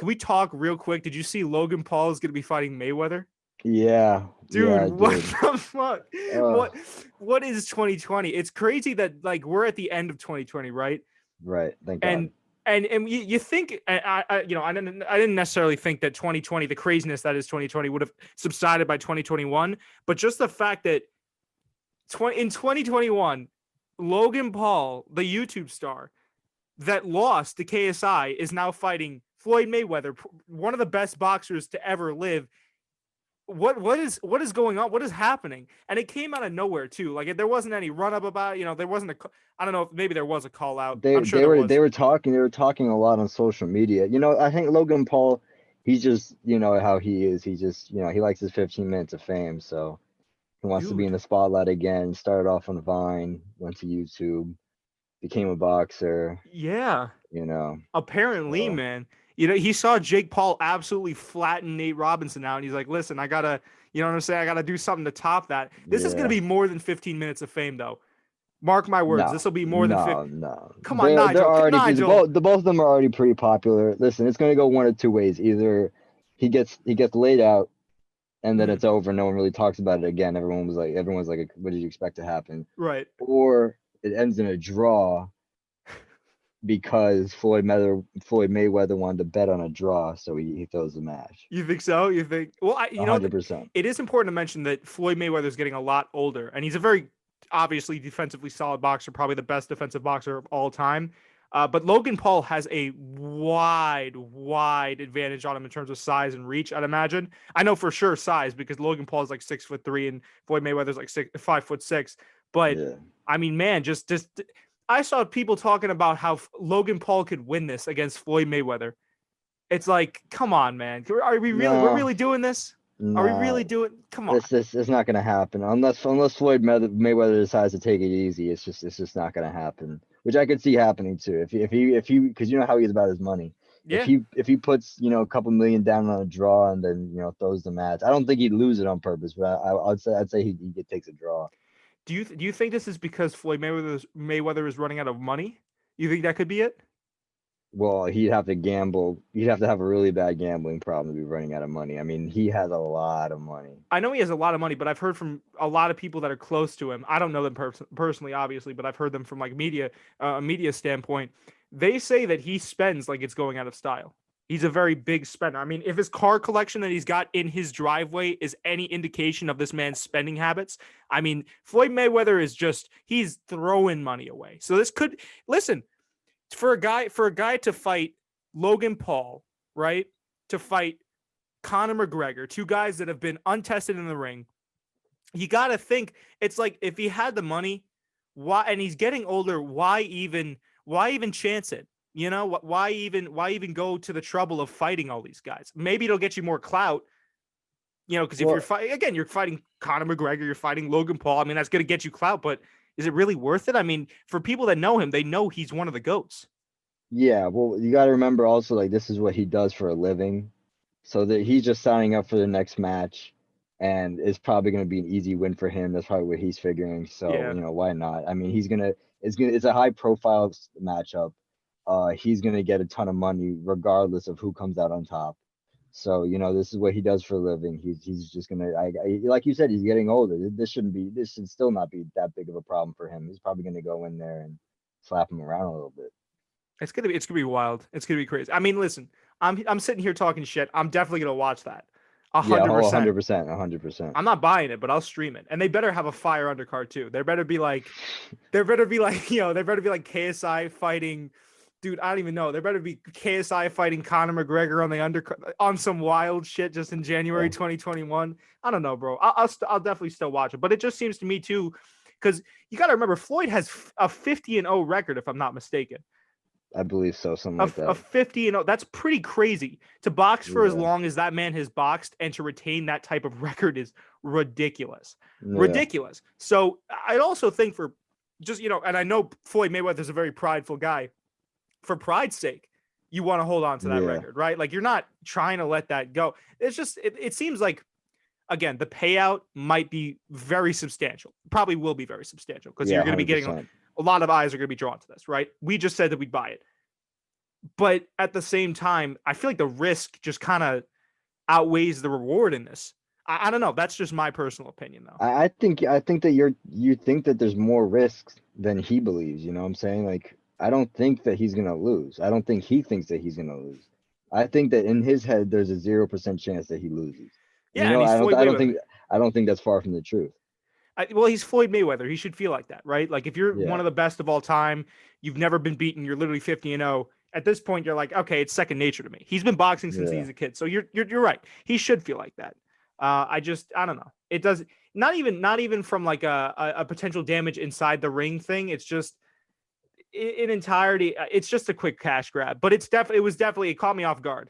can we talk real quick? Did you see Logan Paul is going to be fighting Mayweather? Yeah, Dude, I what did. the fuck? Oh, What what is 2020? It's crazy that like we're at the end of 2020, right? right. Thank God. And and you think I didn't necessarily think that 2020, the craziness that is 2020, would have subsided by 2021, but just the fact that in 2021, Logan Paul, the YouTube star that lost to KSI, is now fighting Floyd Mayweather, one of the best boxers to ever live. What is going on? What is happening? And it came out of nowhere too. Like there wasn't any run up about it. There wasn't a. I don't know if maybe there was a call out. I'm sure They there were was. they were talking a lot on social media. I think Logan Paul, he's just how he is. He just he likes his 15 minutes of fame. So he wants to be in Dude, the spotlight again. Started off on Vine, went to YouTube, became a boxer. yeah. You know, Apparently, so man. He saw Jake Paul absolutely flatten Nate Robinson out, and he's like, "Listen, I gotta, you know what I'm saying? I gotta do something to top that." This is gonna yeah. be more than 15 minutes of fame, though. Mark my words. This No, will be more than 50. no, no. Come on, They're Nigel. already Nigel. the both of them are already pretty popular. Listen, it's gonna go one of two ways. Either he gets laid out and then Mhm. it's over. No one really talks about it again. Everyone's like, what did you expect to happen? Right. Or it ends in a draw because Floyd Mayweather wanted to bet on a draw, so he throws the match. You think so? You think? Well, 100%. it is important to mention that Floyd Mayweather is getting a lot older, and he's a very obviously defensively solid boxer, probably the best defensive boxer of all time. But Logan Paul has a wide advantage on him in terms of size and reach. I'd imagine. I know for sure size because Logan Paul is like 6'3" and Floyd Mayweather's like 5'6". But Yeah. I mean, man, just I saw people talking about how Logan Paul could win this against Floyd Mayweather. It's like, come on, man. Are we really? We're No, really doing this? Are we no. really doing? Come on. It's not gonna happen unless Floyd Mayweather decides to take it easy. It's just not gonna happen. Which I could see happening too. If he because you know how he is about his money. If Yeah. he puts a couple million down on a draw and then throws the match, I don't think he'd lose it on purpose, but I'd say he takes a draw. Do you think this is because Floyd Mayweather is running out of money? You think that could be it? Well, he'd have to gamble. He'd have to have a really bad gambling problem to be running out of money. I mean, he has a lot of money. I know he has a lot of money, but I've heard from a lot of people that are close to him. I don't know them personally, obviously, but I've heard them from like a media standpoint. They say that he spends like it's going out of style. He's a very big spender. I mean, if his car collection that he's got in his driveway is any indication of this man's spending habits, I mean, Floyd Mayweather is he's throwing money away. So this could listen, for a guy to fight Logan Paul, right? To fight Conor McGregor, two guys that have been untested in the ring. You got to think it's like if he had the money, why? And he's getting older. Why even chance it? Why even go to the trouble of fighting all these guys? Maybe it'll get you more clout. Because if you're Well, fighting again, you're fighting Conor McGregor, you're fighting Logan Paul. I mean, that's going to get you clout, but is it really worth it? I mean, for people that know him, they know he's one of the goats. yeah. Well, you got to remember also like this is what he does for a living. So that he's just signing up for the next match, and it's probably going to be an easy win for him. That's probably what he's figuring. So Yeah. why not? I mean, it's a high profile matchup. He's gonna get a ton of money regardless of who comes out on top. So this is what he does for a living. He's just gonna like you said, he's getting older. This should still not be that big of a problem for him. He's probably gonna go in there and slap him around a little bit. It's gonna be wild. It's gonna be crazy. I mean, listen, I'm sitting here talking shit. I'm definitely gonna watch that. A Yeah, hundred percent. 100%, 100%. I'm not buying it, but I'll stream it. And they better have a fire undercard too. There better be like KSI fighting, dude. I don't even know. There better be KSI fighting Conor McGregor on the undercard on some wild shit just in January Yeah, 2021. I don't know, bro. I'll definitely still watch it, but it just seems to me too, because you got to remember Floyd has a 50-0 record if I'm not mistaken. I believe so, something A, like a that. 50-0, that's pretty crazy to box for as Yeah, long as that man has boxed, and to retain that type of record is ridiculous. yeah, Ridiculous. So I also think for just, and I know Floyd Mayweather is a very prideful guy. For pride's sake, you want to hold on to that yeah, record, right? Like you're not trying to let that go. It's just, it seems like, again, the payout might be very substantial. Probably will be very substantial because yeah, you're going to be getting 100%. a lot of eyes are going to be drawn to this, right? We just said that we'd buy it. But at the same time, I feel like the risk just kind of outweighs the reward in this. I don't know. That's just my personal opinion, though. I think that you think that there's more risks than he believes, you know what I'm saying? Like I don't think that he's gonna lose. I don't think he thinks that he's gonna lose. I think that in his head there's a 0% chance that he loses. And Yeah, and he's Floyd Mayweather. I don't think that's far from the truth. Well, he's Floyd Mayweather. He should feel like that, right? Like if you're one Yeah. of the best of all time, you've never been beaten, you're literally 50-0. At this point, you're like, okay, it's second nature to me. He's been boxing since Yeah. he's a kid, so you're right. He should feel like that. I don't know. It does not even from like a potential damage inside the ring thing. It's just in entirety. It's just a quick cash grab, but it was definitely it caught me off guard.